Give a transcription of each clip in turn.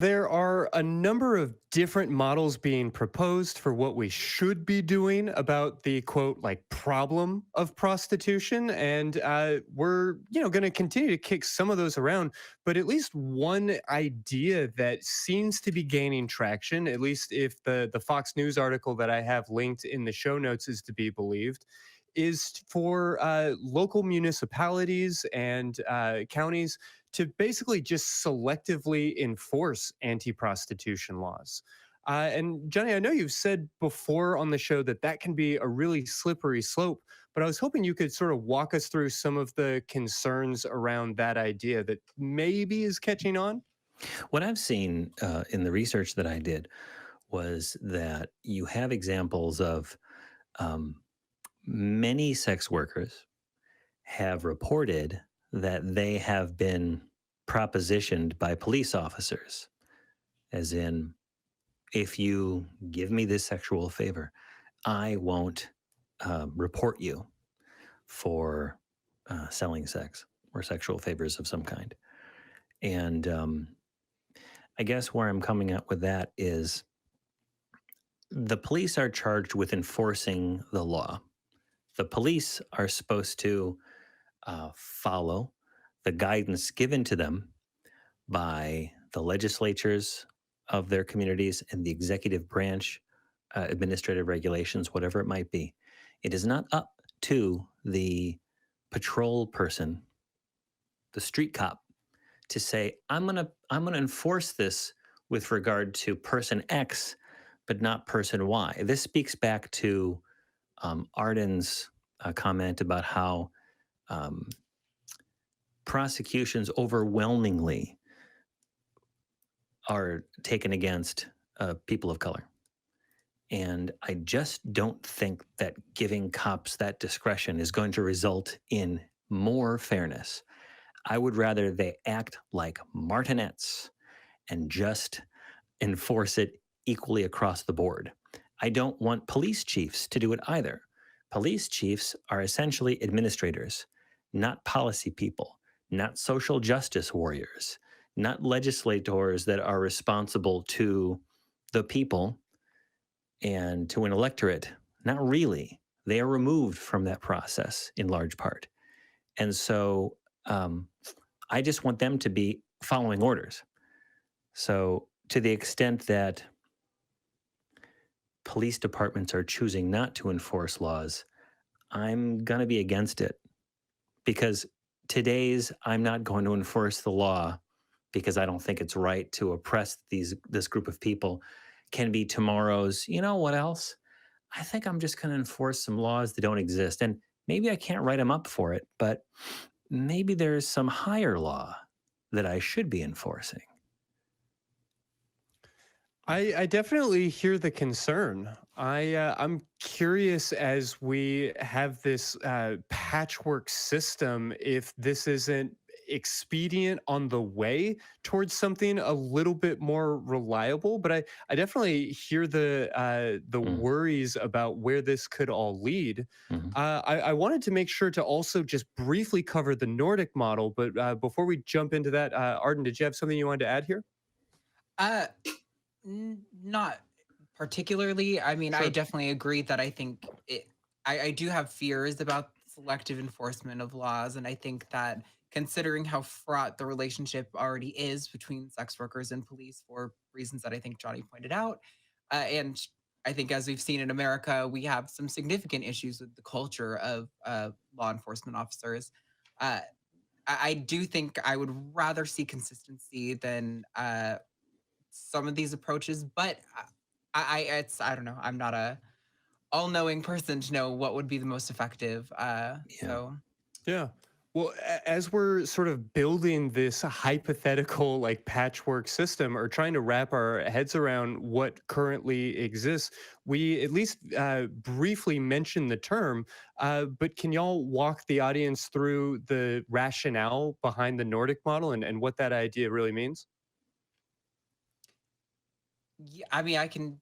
There are a number of different models being proposed for what we should be doing about the quote, like problem of prostitution. And we're, going to continue to kick some of those around. But at least one idea that seems to be gaining traction, at least if the Fox News article that I have linked in the show notes is to be believed, is for local municipalities and counties to basically just selectively enforce anti prostitution laws. And Johnny, I know you've said before on the show that that can be a really slippery slope, but I was hoping you could sort of walk us through some of the concerns around that idea that maybe is catching on. What I've seen in the research that I did was that you have examples of um, many sex workers have reported that they have been propositioned by police officers, as in, if you give me this sexual favor, I won't report you for selling sex or sexual favors of some kind. And I guess where I'm coming at with that is the police are charged with enforcing the law. The police are supposed to follow the guidance given to them by the legislatures of their communities and the executive branch, administrative regulations, whatever it might be. It is not up to the patrol person, the street cop, to say, I'm gonna enforce this with regard to person X, but not person Y. This speaks back to Arden's comment about how um, prosecutions overwhelmingly are taken against people of color. And I just don't think that giving cops that discretion is going to result in more fairness. I would rather they act like martinets and just enforce it equally across the board. I don't want police chiefs to do it either. Police chiefs are essentially administrators, not policy people, not social justice warriors, not legislators that are responsible to the people and to an electorate. Not really. They are removed from that process in large part. And so um, I just want them to be following orders. So, to the extent that police departments are choosing not to enforce laws, I'm going to be against it because today's I'm not going to enforce the law because I don't think it's right to oppress this group of people can be tomorrow's, you know what else? I think I'm just going to enforce some laws that don't exist. And maybe I can't write them up for it, but maybe there's some higher law that I should be enforcing. I definitely hear the concern. I'm curious as we have this patchwork system if this isn't expedient on the way towards something a little bit more reliable. But I definitely hear the Mm, worries about where this could all lead. mhm. I wanted to make sure to also just briefly cover the Nordic model, but before we jump into that, Arden, did you have something you wanted to add here? Uh, Not particularly. I mean, I Sure. definitely agree that I think I do have fears about selective enforcement of laws. And I think that considering how fraught the relationship already is between sex workers and police for reasons that I think Johnny pointed out, and I think as we've seen in America, we have some significant issues with the culture of law enforcement officers. Uh, I do think I would rather see consistency than some of these approaches, but I don't know. I'm not a all-knowing person to know what would be the most effective. Yeah. Yeah. Well, as we're sort of building this hypothetical like patchwork system or trying to wrap our heads around what currently exists, we at least briefly mentioned the term. But can y'all walk the audience through the rationale behind the Nordic model and what that idea really means? Yeah, I mean,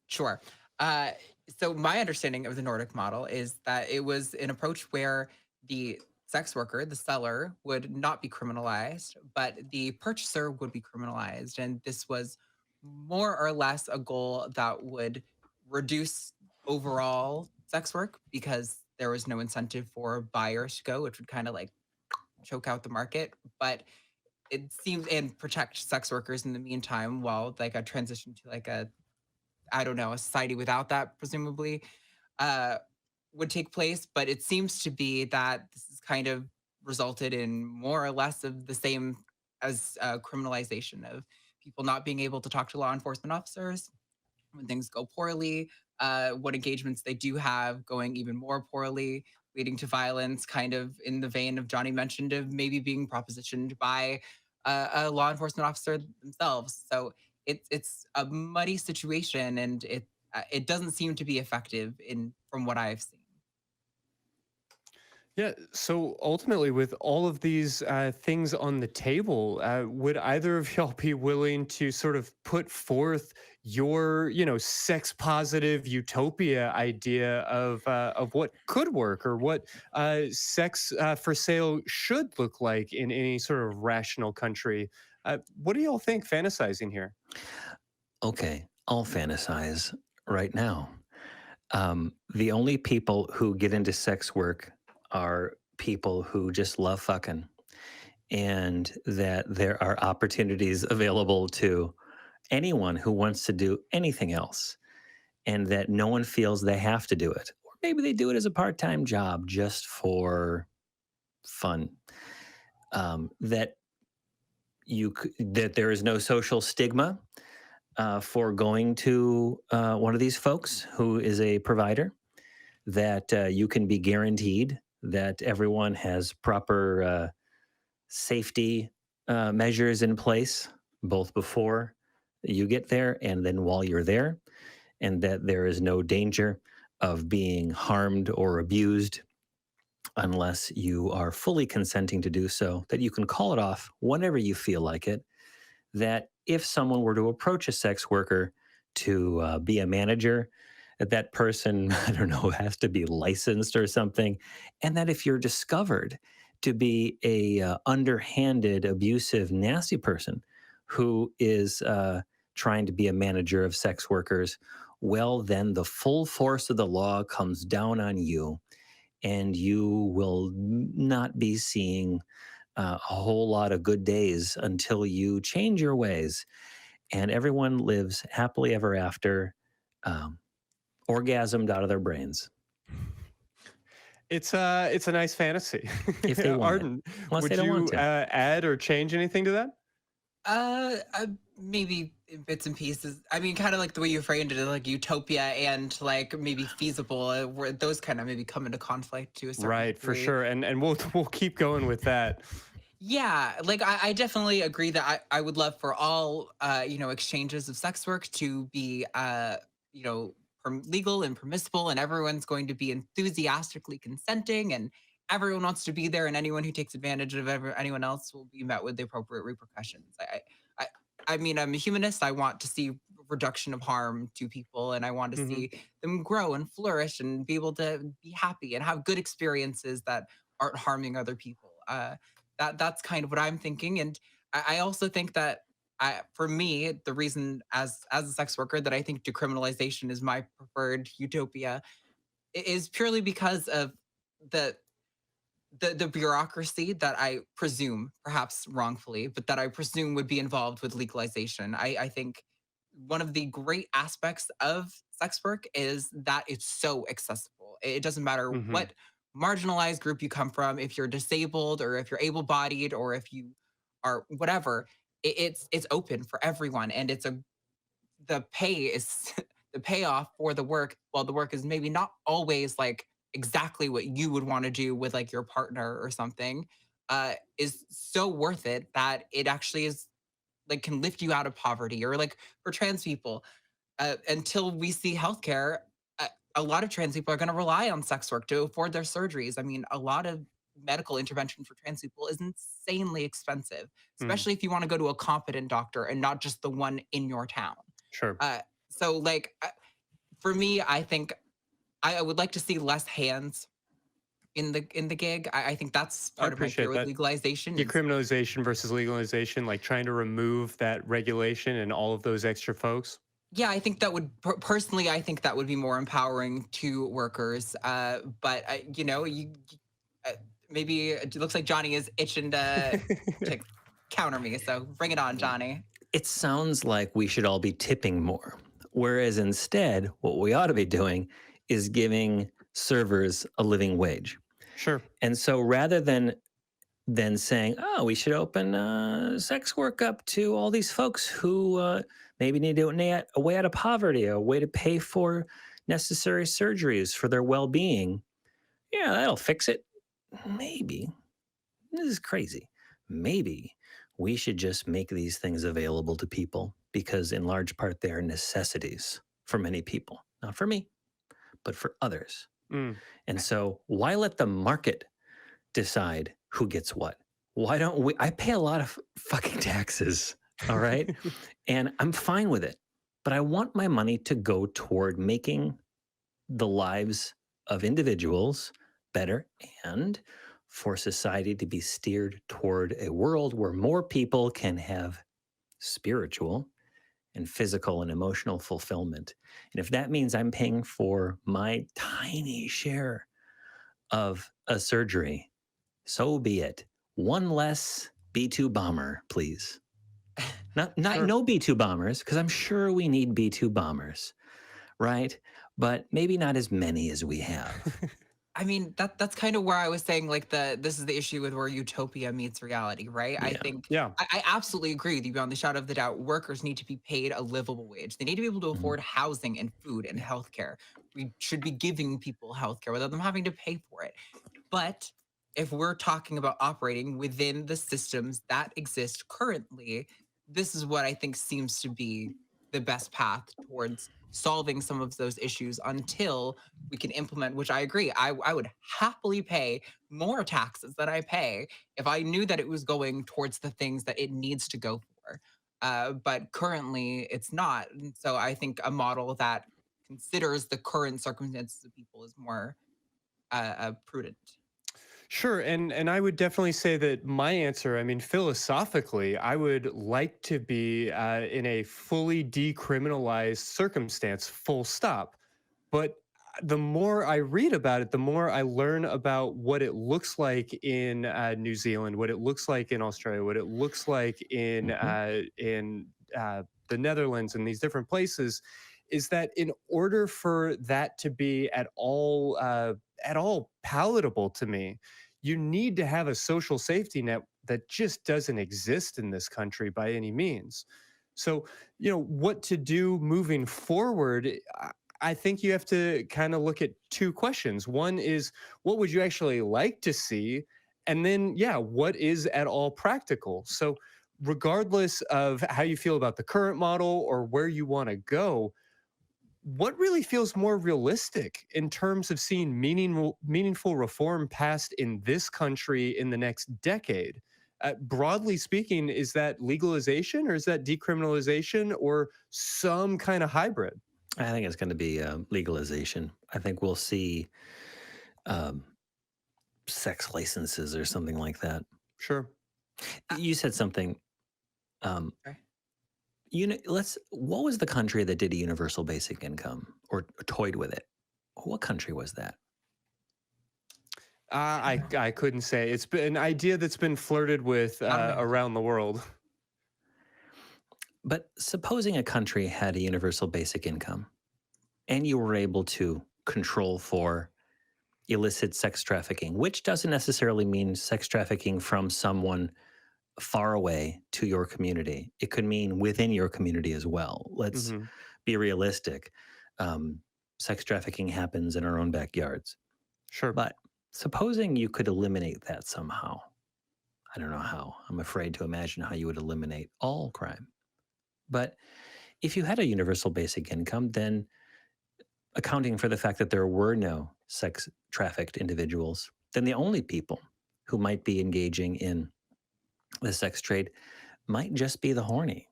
sure. Uh, so my understanding of the Nordic model is that it was an approach where the sex worker, the seller, would not be criminalized, but the purchaser would be criminalized. And this was more or less a goal that would reduce overall sex work because there was no incentive for buyers to go, which would kind of like choke out the market. But it seems and protect sex workers in the meantime while like a transition to like a, I don't know, a society without that, presumably, uh, would take place. But it seems to be that this is kind of resulted in more or less of the same as criminalization of people not being able to talk to law enforcement officers when things go poorly, what engagements they do have going even more poorly, leading to violence, kind of in the vein of Johnny mentioned, of maybe being propositioned by a law enforcement officer themselves. So it's a muddy situation, and it doesn't seem to be effective in from what I've seen. Yeah. So ultimately, with all of these things on the table, would either of y'all be willing to sort of put forth your, sex positive utopia idea of what could work or what sex for sale should look like in any sort of rational country? What do y'all think fantasizing here? Okay, I'll fantasize right now. The only people who get into sex work are people who just love fucking, and that there are opportunities available to anyone who wants to do anything else, and that no one feels they have to do it. Or maybe they do it as a part time job just for fun. That that there is no social stigma for going to one of these folks who is a provider, that you can be guaranteed that everyone has proper safety measures in place, both before you get there and then while you're there, and that there is no danger of being harmed or abused unless you are fully consenting to do so, that you can call it off whenever you feel like it, that if someone were to approach a sex worker to be a manager, that person, I don't know, has to be licensed or something. And that if you're discovered to be a underhanded, abusive, nasty person who is trying to be a manager of sex workers, well, then the full force of the law comes down on you, and you will not be seeing a whole lot of good days until you change your ways, and everyone lives happily ever after, um, orgasmed out of their brains It's a nice fantasy. if they want it, Arden, unless they would don't want you to. add or change anything to that? Maybe in bits and pieces. I mean, kind of like the way you framed it, like utopia and like maybe feasible, where those kind of maybe come into conflict to a certain Right, for degree. sure. And we'll keep going with that. Yeah, like I definitely agree that I would love for all exchanges of sex work to be you know legal and permissible, and everyone's going to be enthusiastically consenting, and everyone wants to be there, and anyone who takes advantage of anyone else will be met with the appropriate repercussions. I I mean, I'm a humanist. I want to see reduction of harm to people, and I want to Mhm. see them grow and flourish and be able to be happy and have good experiences that aren't harming other people. That's kind of what I'm thinking. And I also think that for me, the reason as a sex worker that I think decriminalization is my preferred utopia is purely because of the the bureaucracy that I presume, perhaps wrongfully, but that I presume would be involved with legalization. I think one of the great aspects of sex work is that it's so accessible. It doesn't matter Mhm. what marginalized group you come from, if you're disabled or if you're able-bodied or if you are whatever, it's open for everyone, and it's a the pay is the payoff for the work, while the work is maybe not always like exactly what you would want to do with like your partner or something, is so worth it that it actually is like can lift you out of poverty. Or like for trans people, until we see healthcare, a lot of trans people are going to rely on sex work to afford their surgeries. I mean, a lot of medical intervention for trans people is insanely expensive, Mm. especially if you want to go to a competent doctor and not just the one in your town. Sure. Uh, so like for me, I think I would like to see less hands in the gig. I think that's I part of my fear appreciate with that. legalization is Decriminalization versus legalization, like trying to remove that regulation and all of those extra folks. yeah, I think that would personally, I think that would be more empowering to workers. But uh, maybe it looks like Johnny is itching to counter me. So bring it on, Johnny. It sounds like we should all be tipping more, whereas instead, what we ought to be doing is giving servers a living wage. Sure. And so rather than saying, oh, we should open sex work up to all these folks who maybe need a way out of poverty, a way to pay for necessary surgeries for their well-being. Yeah, that'll fix it. Maybe. This is crazy. Maybe we should just make these things available to people because, in large part, they are necessities for many people. Not for me, but for others. Mm. And so, why let the market decide who gets what? Why don't we? I pay a lot of fucking taxes, all right? And I'm fine with it. But I want my money to go toward making the lives of individuals better and for society to be steered toward a world where more people can have spiritual and physical and emotional fulfillment. And if that means I'm paying for my tiny share of a surgery, so be it. One less B-2 bomber, please. Not Sure. no B-2 bombers, because I'm sure we need B-2 bombers, right? But maybe not as many as we have. I mean, that's kind of where I was saying, like, this is the issue with where utopia meets reality, right? I Yeah. think Yeah. I absolutely agree with you beyond the shadow of the doubt. Workers need to be paid a livable wage. They need to be able to Mhm. afford housing and food and Yeah. healthcare. We should be giving people healthcare without them having to pay for it. But if we're talking about operating within the systems that exist currently, this is what I think seems to be the best path towards solving some of those issues until we can implement, which I agree. I would happily pay more taxes than I pay if I knew that it was going towards the things that it needs to go for. But currently, it's not. And so I think a model that considers the current circumstances of people is more prudent. Sure, and I would definitely say that my answer, I mean, philosophically, I would like to be in a fully decriminalized circumstance, full stop. But the more I read about it, the more I learn about what it looks like in New Zealand, what it looks like in Australia, what it looks like in the Netherlands and these different places, is that in order for that to be at all palatable to me, you need to have a social safety net that just doesn't exist in this country by any means. So, what to do moving forward? I think you have to kind of look at two questions. One is, what would you actually like to see? And then, yeah, what is at all practical? So, regardless of how you feel about the current model or where you want to go, what really feels more realistic in terms of seeing meaningful reform passed in this country in the next decade? Broadly speaking, is that legalization or is that decriminalization or some kind of hybrid? I think it's going to be legalization. I think we'll see um, sex licenses or something like that. Sure. You said something. Okay. What was the country that did a universal basic income or toyed with it? What country was that? I couldn't say. It's been an idea that's been flirted with Not America. around the world. But supposing a country had a universal basic income and you were able to control for illicit sex trafficking, which doesn't necessarily mean sex trafficking from someone far away to your community. It could mean within your community as well. Let's Mhm. be realistic. Sex trafficking happens in our own backyards. Sure. But supposing you could eliminate that somehow, I don't know how. I'm afraid to imagine how you would eliminate all crime. But if you had a universal basic income, then accounting for the fact that there were no sex trafficked individuals, then the only people who might be engaging in the sex trade might just be the horny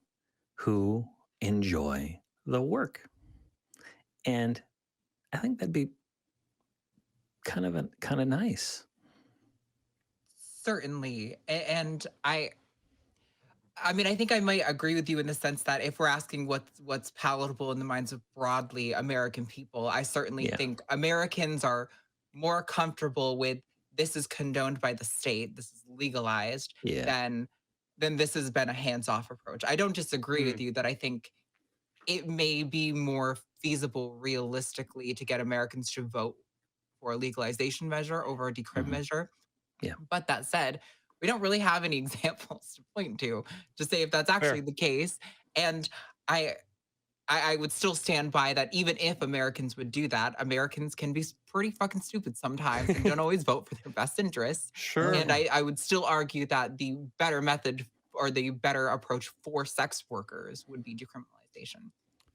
who enjoy the work. And I think that'd be kind of nice. Certainly. And I mean, I think I might agree with you in the sense that if we're asking what's palatable in the minds of broadly American people, I certainly Yeah. think Americans are more comfortable with this is condoned by the state, this is legalized, Yeah. than this has been a hands-off approach. I don't disagree with you that I think it may be more feasible realistically to get Americans to vote for a legalization measure over a decrim Mhm. measure. Yeah. But that said, we don't really have any examples to point to say if that's actually Fair. the case. And I, I would still stand by that. Even if Americans would do that, Americans can be pretty fucking stupid sometimes and don't always vote for their best interests. Sure. And I would still argue that the better method or the better approach for sex workers would be decriminalization,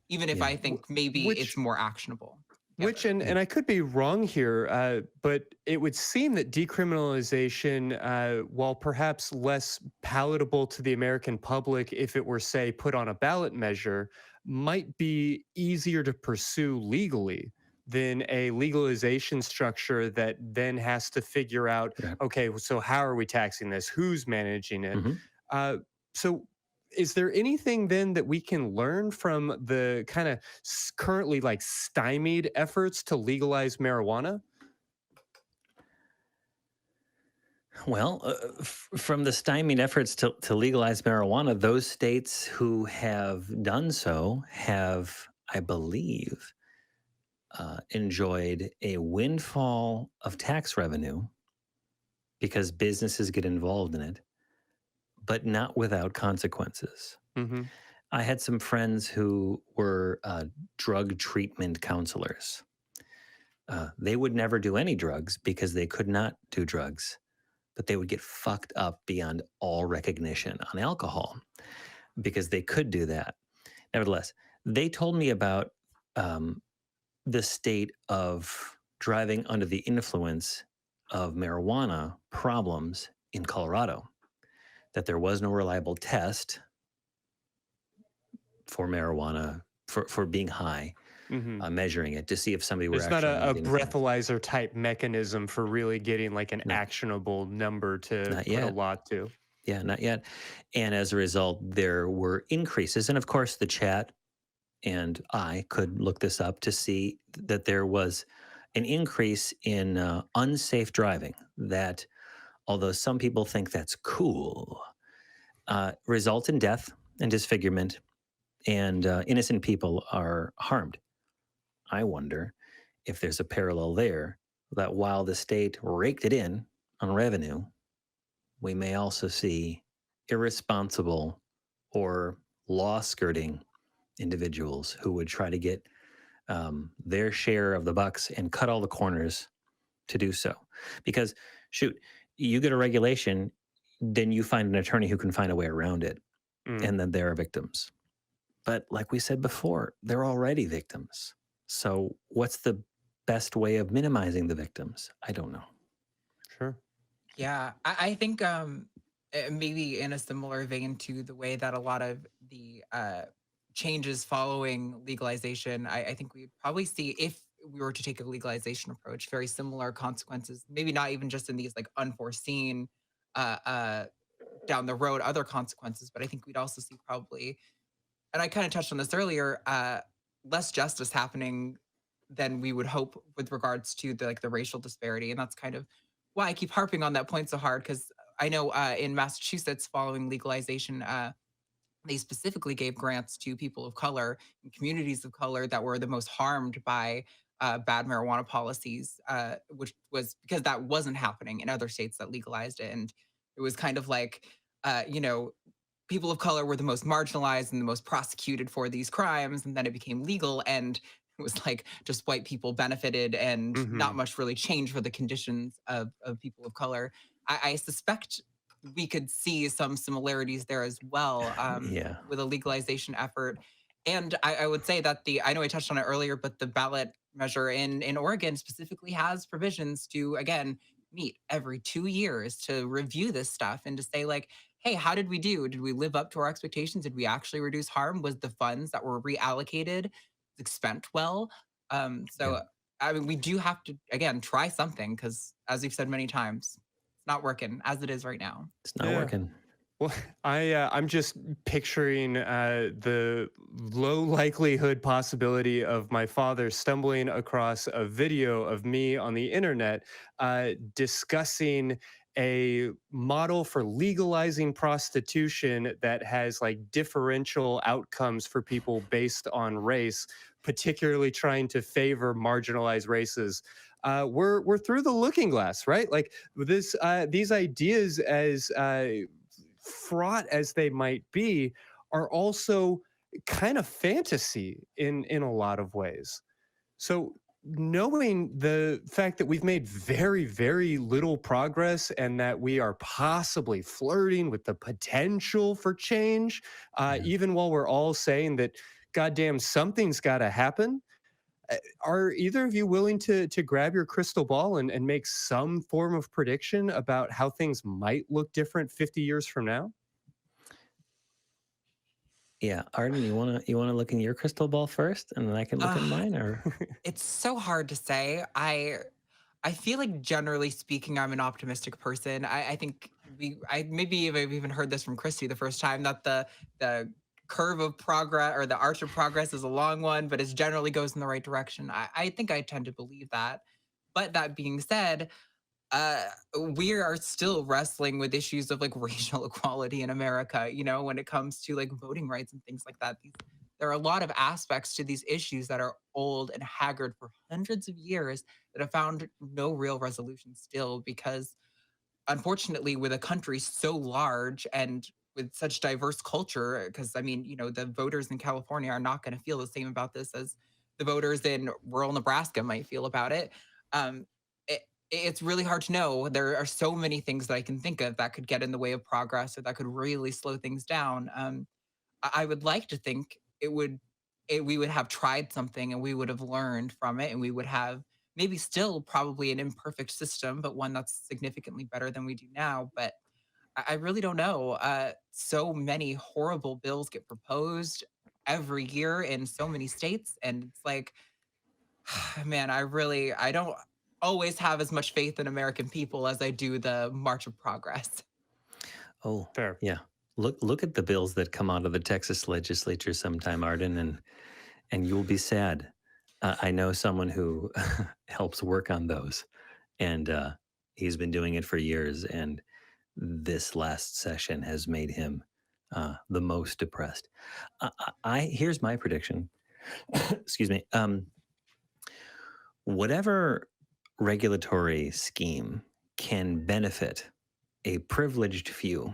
even if Yeah. I think maybe Which it's more actionable. Which, together. and I could be wrong here, but it would seem that decriminalization, while perhaps less palatable to the American public if it were, say, put on a ballot measure, might be easier to pursue legally than a legalization structure that then has to figure out, Right. okay, so how are we taxing this? Who's managing it? Mhm. Uh, so is there anything then that we can learn from the kind of currently like stymied efforts to legalize marijuana? Well, from the stymied efforts to legalize marijuana, those states who have done so have, I believe, enjoyed a windfall of tax revenue because businesses get involved in it, but not without consequences. Mm-hmm. I had some friends who were drug treatment counselors. They would never do any drugs because they could not do drugs, but they would get fucked up beyond all recognition on alcohol because they could do that. Nevertheless, they told me about the state of driving under the influence of marijuana problems in Colorado, that there was no reliable test for marijuana for being high, Mm-hmm. measuring it to see if somebody were There's not actually a using meth. breathalyzer type mechanism for really getting like an No, actionable number to not put a yet. lot to. Yeah, not yet. And as a result, there were increases. And of course, the chat and I could look this up to see that there was an increase in unsafe driving that, although some people think that's cool, results in death and disfigurement, and innocent people are harmed. I wonder if there's a parallel there, that while the state raked it in on revenue, we may also see irresponsible or law skirting individuals who would try to get their share of the bucks and cut all the corners to do so. Because, shoot, you get a regulation, then you find an attorney who can find a way around it, Mm, and then there are victims. But like we said before, they're already victims. So, what's the best way of minimizing the victims? I don't know. sure. Yeah, I think maybe in a similar vein to the way that a lot of the changes following legalization, I think we'd probably see if we were to take a legalization approach, very similar consequences. Maybe not even just in these like unforeseen uh, uh, down the road other consequences, but I think we'd also see probably, and I kind of touched on this earlier, less justice happening than we would hope with regards to the like the racial disparity, and that's kind of why I keep harping on that point so hard because I know in Massachusetts following legalization, they specifically gave grants to people of color and communities of color that were the most harmed by bad marijuana policies, which was because that wasn't happening in other states that legalized it, and it was kind of like, you know, people of color were the most marginalized and the most prosecuted for these crimes, and then it became legal, and it was like just white people benefited and not Mm-hmm. much really changed for the conditions of people of color. I suspect we could see some similarities there as well, Yeah. with a legalization effort. And I would say that I know I touched on it earlier, but the ballot measure in Oregon specifically has provisions to, again, meet every 2 years to review this stuff and to say, like, hey, how did we do? Did we live up to our expectations? Did we actually reduce harm? Was the funds that were reallocated spent well? Yeah. So I mean, we do have to, again, try something because, as we've said many times, it's not working as it is right now. It's not Yeah. working. Well, I'm just picturing the low likelihood possibility of my father stumbling across a video of me on the internet discussing a model for legalizing prostitution that has like differential outcomes for people based on race, particularly trying to favor marginalized races. We're through the looking glass, right? Like this, these ideas as fraught as they might be, are also kind of fantasy in a lot of ways. So knowing the fact that we've made very, very little progress and that we are possibly flirting with the potential for change, Yeah. even while we're all saying that, goddamn, something's got to happen. Are either of you willing to grab your crystal ball and make some form of prediction about how things might look different 50 years from now? Yeah, Arden, you wanna look in your crystal ball first, and then I can look in Uh, mine, or it's so hard to say. I feel like generally speaking, I'm an optimistic person. I think I maybe I've even heard this from Christy the first time that the curve of progress or the arch of progress is a long one, but it generally goes in the right direction. I think I tend to believe that. But that being said, uh, we are still wrestling with issues of like racial equality in America, when it comes to like voting rights and things like that. There are a lot of aspects to these issues that are old and haggard for hundreds of years that have found no real resolution still because unfortunately with a country so large and with such diverse culture, because I mean, the voters in California are not going to feel the same about this as the voters in rural Nebraska might feel about it. um, it's really hard to know. There are so many things that I can think of that could get in the way of progress or that could really slow things down. I would like to think we would have tried something and we would have learned from it and we would have maybe still probably an imperfect system, but one that's significantly better than we do now. But I really don't know. So many horrible bills get proposed every year in so many states, and it's like, man, I don't always have as much faith in American people as I do the March of Progress. oh, Fair. yeah. Look at the bills that come out of the Texas legislature sometime, Arden, and you'll be sad. I know someone who helps work on those, and he's been doing it for years. And this last session has made him the most depressed. Here's my prediction. Excuse me. Whatever regulatory scheme can benefit a privileged few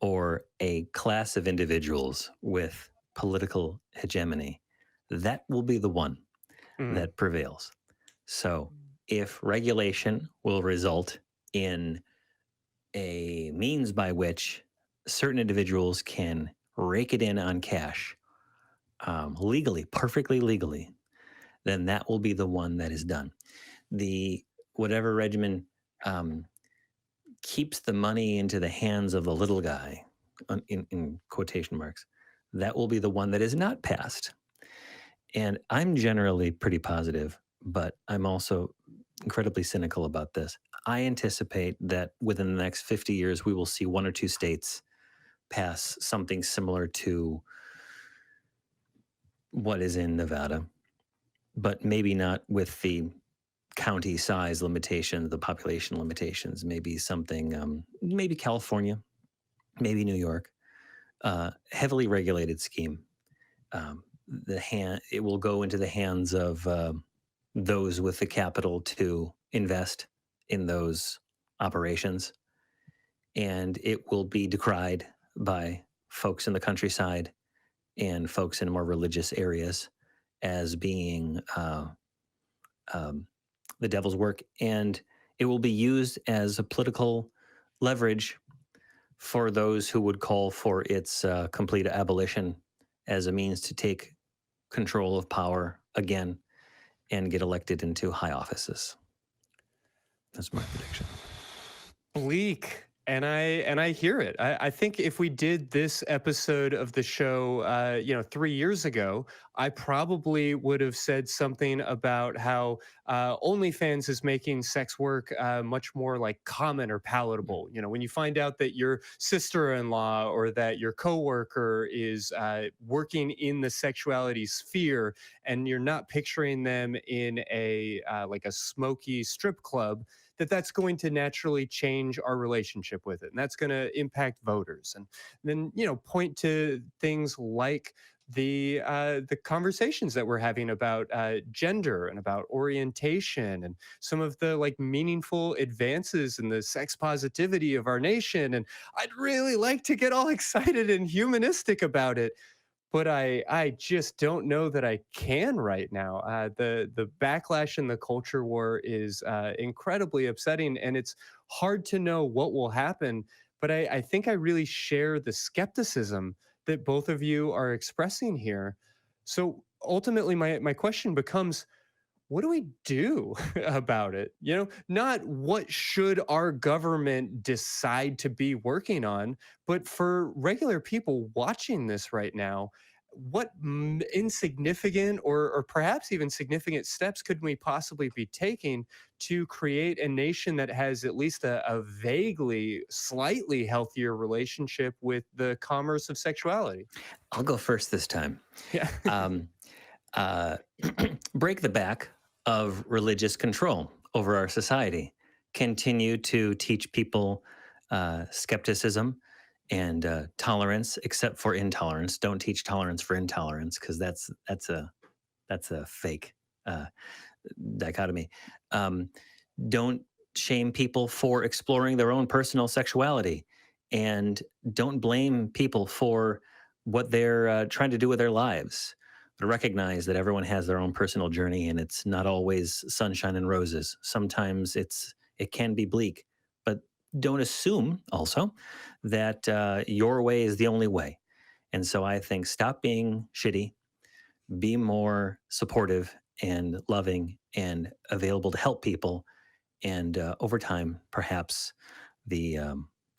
or a class of individuals with political hegemony, that will be the one Mm. that prevails. So if regulation will result in a means by which certain individuals can rake it in on cash legally, perfectly legally, then that will be the one that is done. The whatever regimen keeps the money into the hands of the little guy, in quotation marks, that will be the one that is not passed. And I'm generally pretty positive, but I'm also incredibly cynical about this. I anticipate that within the next 50 years, we will see one or two states pass something similar to what is in Nevada, but maybe not with the county size limitations, the population limitations, maybe something, maybe California, maybe New York, heavily regulated scheme. It will go into the hands of those with the capital to invest in those operations, and it will be decried by folks in the countryside and folks in more religious areas as being the devil's work, and it will be used as a political leverage for those who would call for its complete abolition as a means to take control of power again and get elected into high offices. That's my prediction. Bleak. And I hear it. I think if we did this episode of the show, 3 years ago, I probably would have said something about how OnlyFans is making sex work much more like common or palatable. You know, when you find out that your sister-in-law or that your coworker is working in the sexuality sphere, and you're not picturing them in a like a smoky strip club, that's going to naturally change our relationship with it, and that's going to impact voters. And then point to things like the conversations that we're having about gender and about orientation and some of the like meaningful advances in the sex positivity of our nation. And I'd really like to get all excited and humanistic about it, but I just don't know that I can right now. The backlash in the culture war is incredibly upsetting, and it's hard to know what will happen. But I think I really share the skepticism that both of you are expressing here. So ultimately, my question becomes, what do we do about it? Not what should our government decide to be working on, but for regular people watching this right now, what insignificant or perhaps even significant steps could we possibly be taking to create a nation that has at least a vaguely, slightly healthier relationship with the commerce of sexuality? I'll go first this time. Yeah. Um, uh, break the back of religious control over our society. Continue to teach people skepticism and tolerance, except for intolerance. Don't teach tolerance for intolerance, because that's a fake uh, dichotomy. Um, don't shame people for exploring their own personal sexuality, and don't blame people for what they're trying to do with their lives. But recognize that everyone has their own personal journey, and it's not always sunshine and roses. Sometimes it can be bleak, but don't assume also that your way is the only way. And so I think stop being shitty, be more supportive and loving and available to help people. And over time, perhaps the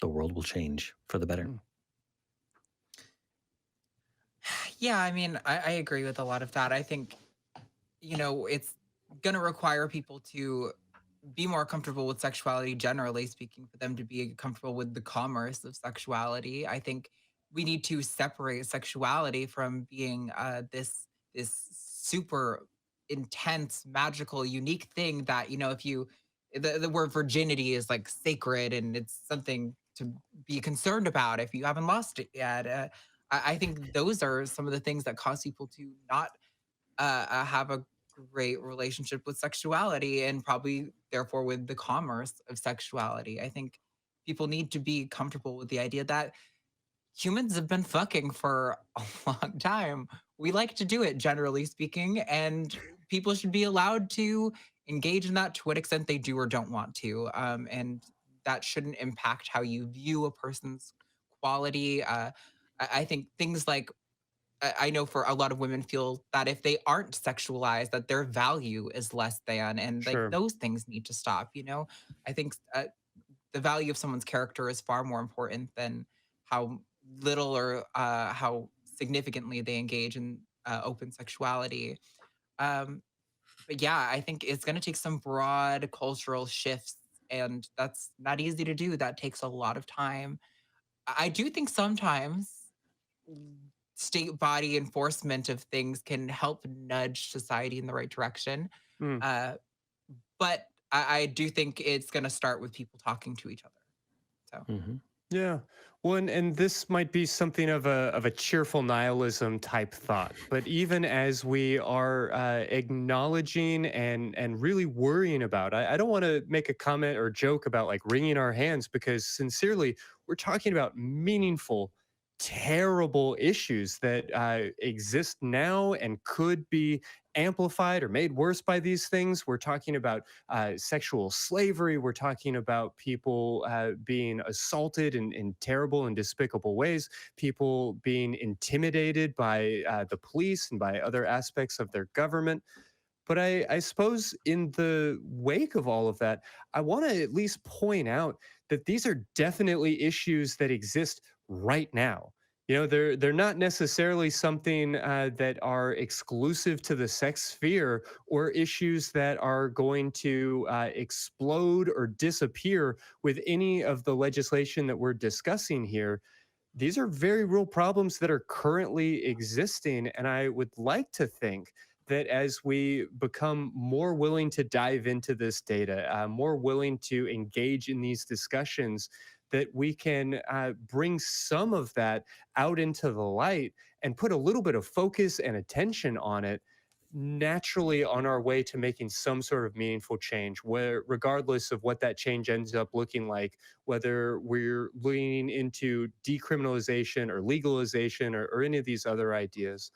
world will change for the better. Mm. Yeah, I mean, I agree with a lot of that. I think, it's going to require people to be more comfortable with sexuality, generally speaking, for them to be comfortable with the commerce of sexuality. I think we need to separate sexuality from being this super intense, magical, unique thing that, if you the word virginity is like sacred and it's something to be concerned about if you haven't lost it yet. I think those are some of the things that cause people to not have a great relationship with sexuality and probably therefore with the commerce of sexuality. I think people need to be comfortable with the idea that humans have been fucking for a long time. We like to do it, generally speaking, and people should be allowed to engage in that to what extent they do or don't want to. And that shouldn't impact how you view a person's quality. I think things like I know for a lot of women feel that if they aren't sexualized, that their value is less than, and like Sure. those things need to stop. I think the value of someone's character is far more important than how little or how significantly they engage in open sexuality. Um, but yeah, I think it's going to take some broad cultural shifts, and that's not easy to do. That takes a lot of time. I do think sometimes state body enforcement of things can help nudge society in the right direction. Mm. Uh, but I do think it's going to start with people talking to each other. So, Hmm. Yeah. Well, and this might be something of a cheerful nihilism type thought, but even as we are acknowledging and really worrying about, I don't want to make a comment or joke about like wringing our hands, because sincerely, we're talking about meaningful, terrible issues that exist now and could be amplified or made worse by these things. We're talking about sexual slavery. We're talking about people being assaulted in terrible and despicable ways, people being intimidated by the police and by other aspects of their government. But I suppose in the wake of all of that, I want to at least point out that these are definitely issues that exist right now. You know, they're not necessarily something that are exclusive to the sex sphere or issues that are going to explode or disappear with any of the legislation that we're discussing here. These are very real problems that are currently existing. And I would like to think that as we become more willing to dive into this data, more willing to engage in these discussions, that we can bring some of that out into the light and put a little bit of focus and attention on it, naturally on our way to making some sort of meaningful change, where regardless of what that change ends up looking like, whether we're leaning into decriminalization or legalization or any of these other ideas.